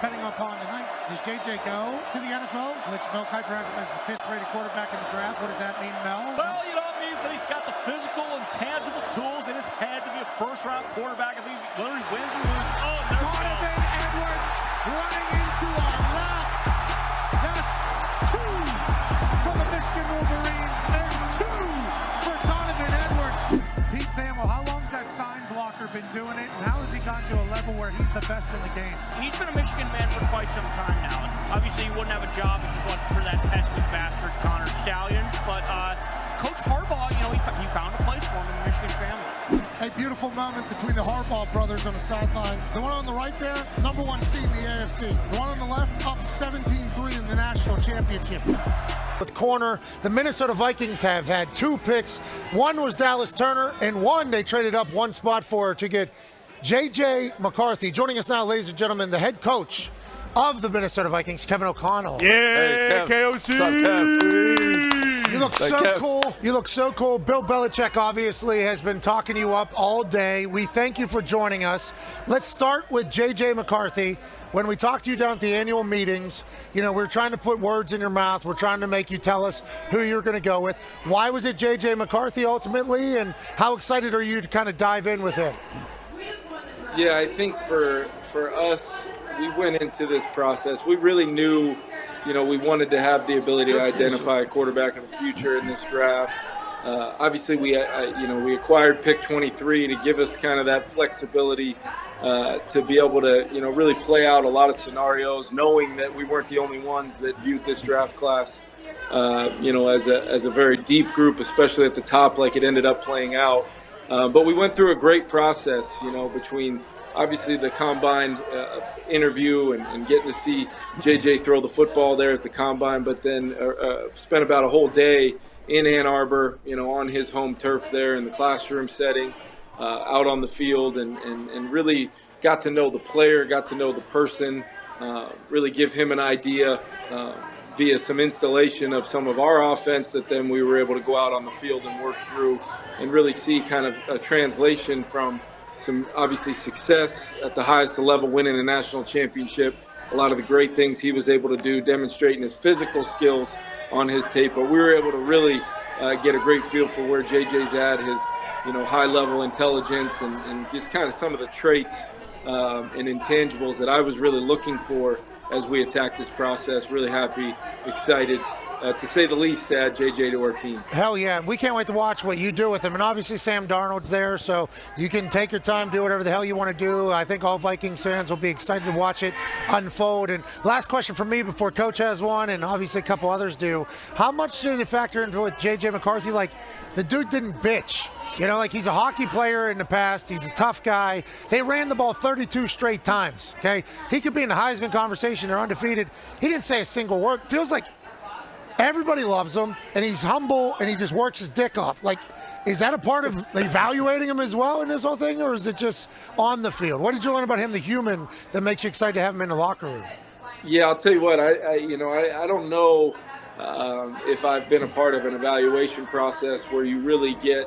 depending upon tonight, does JJ go to the NFL, which Mccarthy has him as the 5th-rated quarterback in the draft? What does that mean, Mel? Well, you know, it means that he's got the physical and tangible tools in his head to be a first-round quarterback. If he literally wins or loses, Donovan Edwards running into our lap. That's 2 for the Michigan Wolverines and 2 for Donovan Edwards. Pete Thamel, how long's that sign blocker been doing it, and how has he gotten to a level where he's the best in the game? He's been a Michigan man for quite some time now. And obviously, he wouldn't have a job if it wasn't for that pesky bastard Connor Stallions. But Coach Harbaugh, you know, he found a place for him in the Michigan family. A beautiful moment between the Harbaugh brothers on the sideline. The one on the right there, #1 seed in the AFC. The one on the left, up 17-3 in the national championship. With corner, the Minnesota Vikings have had 2 picks. One was Dallas Turner, and one they traded up 1 spot for to get J.J. McCarthy. Joining us now, ladies and gentlemen, the head coach of the Minnesota Vikings, Kevin O'Connell. Yeah, hey, KOC. What's up, Kev? You look so cool. You look so cool. Bill Belichick obviously has been talking you up all day. We thank you for joining us. Let's start with J.J. McCarthy. When we talked to you down at the annual meetings, you know, we're trying to put words in your mouth. We're trying to make you tell us who you're going to go with. Why was it J.J. McCarthy ultimately, and how excited are you to kind of dive in with him? Yeah, I think for us, we went into this process. We really knew, you know, we wanted to have the ability to identify a quarterback in the future in this draft. Obviously, we acquired pick 23 to give us kind of that flexibility to be able to, you know, really play out a lot of scenarios, knowing that we weren't the only ones that viewed this draft class, you know, as a very deep group, especially at the top, like it ended up playing out. But we went through a great process, you know, between obviously the combine interview and getting to see JJ throw the football there at the combine, but then spent about a whole day in Ann Arbor, you know, on his home turf there in the classroom setting, out on the field, and really got to know the player, got to know the person, really give him an idea via some installation of some of our offense that then we were able to go out on the field and work through and really see kind of a translation from some obviously success at the highest level, winning a national championship, a lot of the great things he was able to do, demonstrating his physical skills on his tape. But we were able to really get a great feel for where JJ's at, his, you know, high-level intelligence and just kind of some of the traits and intangibles that I was really looking for as we attacked this process. Really happy, excited, to say the least, to add JJ to our team. Hell yeah. We can't wait to watch what you do with him. And obviously Sam Darnold's there, so you can take your time, do whatever the hell you want to do. I think all Vikings fans will be excited to watch it unfold. And last question from me before Coach has one, and obviously a couple others do. How much did it factor into with J.J. McCarthy? Like, the dude didn't bitch. You know, like, he's a hockey player in the past. He's a tough guy. They ran the ball 32 straight times, okay? He could be in the Heisman conversation. They're undefeated. He didn't say a single word. Feels like everybody loves him, and he's humble, and he just works his dick off. Like, is that a part of evaluating him as well in this whole thing, or is it just on the field? What did you learn about him, the human, that makes you excited to have him in the locker room? Yeah, I'll tell you what. I don't know if I've been a part of an evaluation process where you really get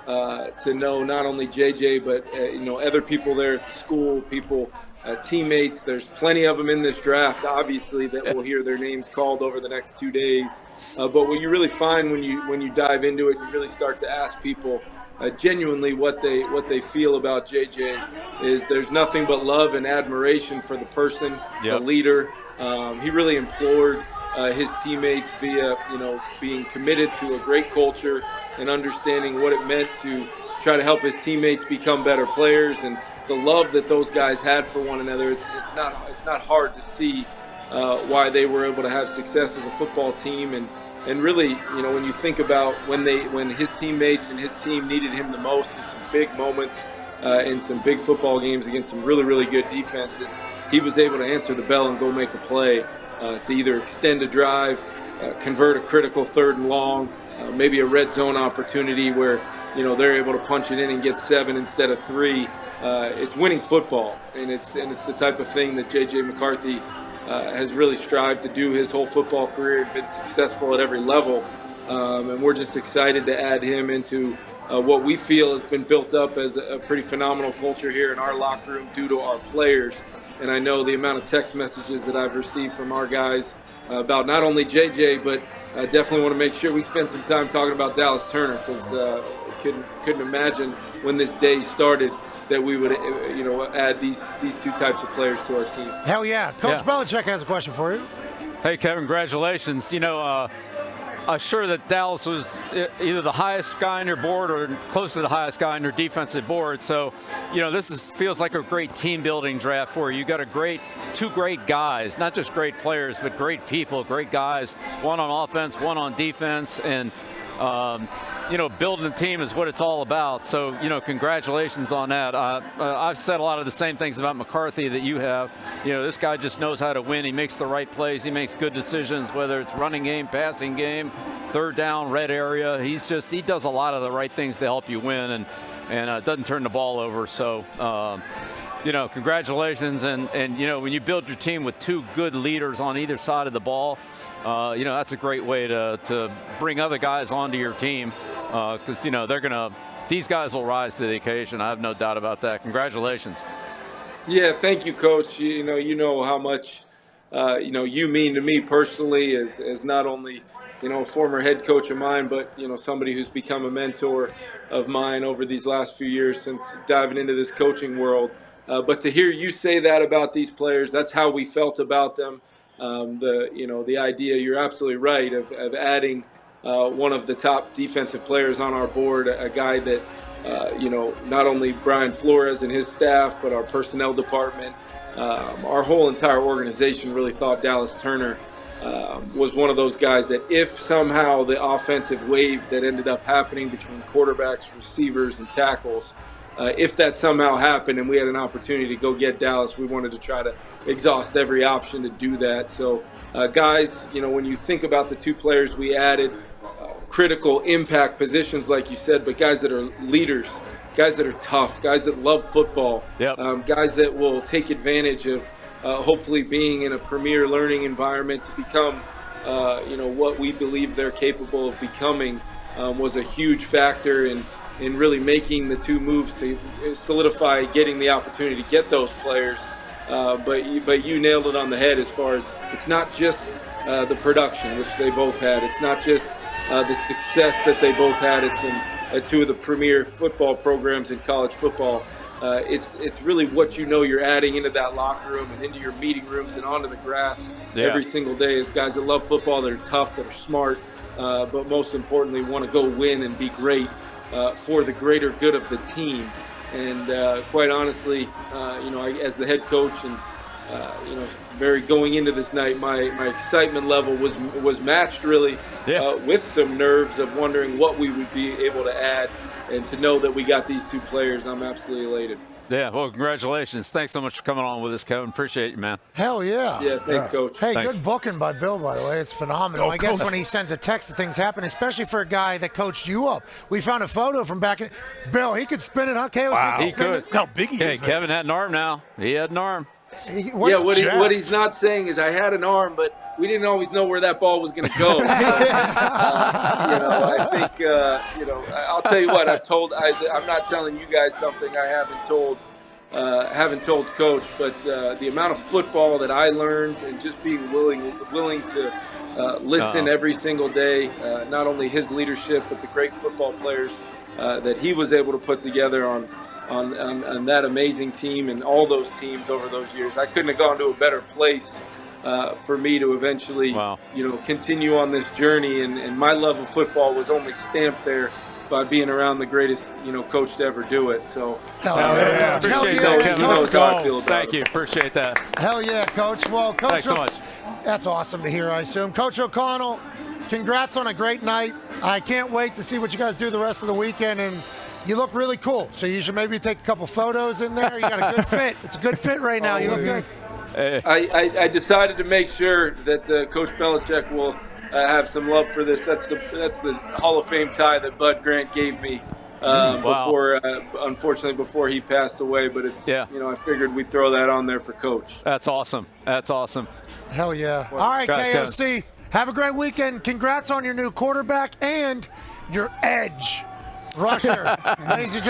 to know not only JJ, but you know, other people there at the school, people, teammates. There's plenty of them in this draft, obviously, that will hear their names called over the next 2 days. But what you really find when you dive into it, you really start to ask people genuinely what they feel about JJ is there's nothing but love and admiration for the person, the leader. He really implored his teammates via, you know, being committed to a great culture and understanding what it meant to try to help his teammates become better players, and the love that those guys had for one another. It's not hard to see why they were able to have success as a football team, and really, you know, when you think about when his teammates and his team needed him the most in some big moments, in some big football games against some really, really good defenses, he was able to answer the bell and go make a play to either extend a drive, convert a critical 3rd and long, maybe a red zone opportunity where, you know, they're able to punch it in and get 7 instead of 3. It's winning football, and it's the type of thing that J.J. McCarthy has really strived to do his whole football career and been successful at every level. And we're just excited to add him into what we feel has been built up as a pretty phenomenal culture here in our locker room due to our players. and I know the amount of text messages that I've received from our guys about not only JJ, but I definitely want to make sure we spend some time talking about Dallas Turner, because couldn't imagine when this day started that we would add these two types of players to our team. Hell yeah. Coach Belichick has a question for you. Hey, Kevin, congratulations. I'm sure that Dallas was either the highest guy on your board or close to the highest guy on your defensive board. So, this feels like a great team building draft for you. You got two great guys, not just great players, but great people, great guys, one on offense, one on defense, and building a team is what it's all about. So, congratulations on that. I've said a lot of the same things about McCarthy that you have. This guy just knows how to win. He makes the right plays. He makes good decisions, whether it's running game, passing game, third down, red area. He does a lot of the right things to help you win, and doesn't turn the ball over. So, congratulations. And when you build your team with two good leaders on either side of the ball, that's a great way to bring other guys onto your team, because these guys will rise to the occasion. I have no doubt about that. Congratulations. Yeah, thank you, Coach. You know how much you mean to me personally, as not only a former head coach of mine, but somebody who's become a mentor of mine over these last few years since diving into this coaching world. But to hear you say that about these players, that's how we felt about them. The idea, you're absolutely right, of adding one of the top defensive players on our board, a guy that not only Brian Flores and his staff, but our personnel department, our whole entire organization really thought Dallas Turner was one of those guys that if somehow the offensive wave that ended up happening between quarterbacks, receivers, and tackles, if that somehow happened and we had an opportunity to go get Dallas, we wanted to try to exhaust every option to do that. So, guys, when you think about the two players we added, critical impact positions, like you said, but guys that are leaders, guys that are tough, guys that love football, guys that will take advantage of hopefully being in a premier learning environment to become, what we believe they're capable of becoming, was a huge factor in really making the two moves to solidify getting the opportunity to get those players. But you nailed it on the head as far as it's not just the production, which they both had. It's not just the success that they both had. It's in two of the premier football programs in college football. It's really what you're adding into that locker room and into your meeting rooms and onto the grass every single day is guys that love football, that are tough, that are smart, but most importantly want to go win and be great for the greater good of the team. And quite honestly, as the head coach and going into this night, my excitement level was matched really with some nerves of wondering what we would be able to add, and to know that we got these two players, I'm absolutely elated. Yeah, well, congratulations. Thanks so much for coming on with us, Kevin. Appreciate you, man. Hell yeah. Yeah, thanks, Coach. Hey, Thanks. Good booking by Bill, by the way. It's phenomenal. I guess when he sends a text that things happen, especially for a guy that coached you up. We found a photo from back in – Bill, he could spin it, huh, KOC? Wow. He could. How big he is. Hey, Kevin had an arm now. He had an arm. What he's not saying is I had an arm, but we didn't always know where that ball was going to go. I think, I'll tell you what, I'm not telling you guys something I haven't told Coach, but the amount of football that I learned and just being willing to listen every single day, not only his leadership, but the great football players that he was able to put together on that amazing team and all those teams over those years. I couldn't have gone to a better place for me to eventually, continue on this journey. And my love of football was only stamped there by being around the greatest, coach to ever do it. So, appreciate that, Kevin. He knows how I feel about Thank it. you. Appreciate that. Hell yeah, Coach. Well, Coach, thanks so much. That's awesome to hear, I assume. Coach O'Connell, congrats on a great night. I can't wait to see what you guys do the rest of the weekend. And you look really cool, so you should maybe take a couple photos in there. You got a good fit. It's a good fit right now. You look good. I decided to make sure that Coach Belichick will have some love for this. That's the Hall of Fame tie that Bud Grant gave me unfortunately before he passed away. But it's I figured we'd throw that on there for Coach. That's awesome. That's awesome. Hell yeah! All right, Congrats, KOC. Kevin. Have a great weekend. Congrats on your new quarterback and your edge rusher. Ladies and gentlemen.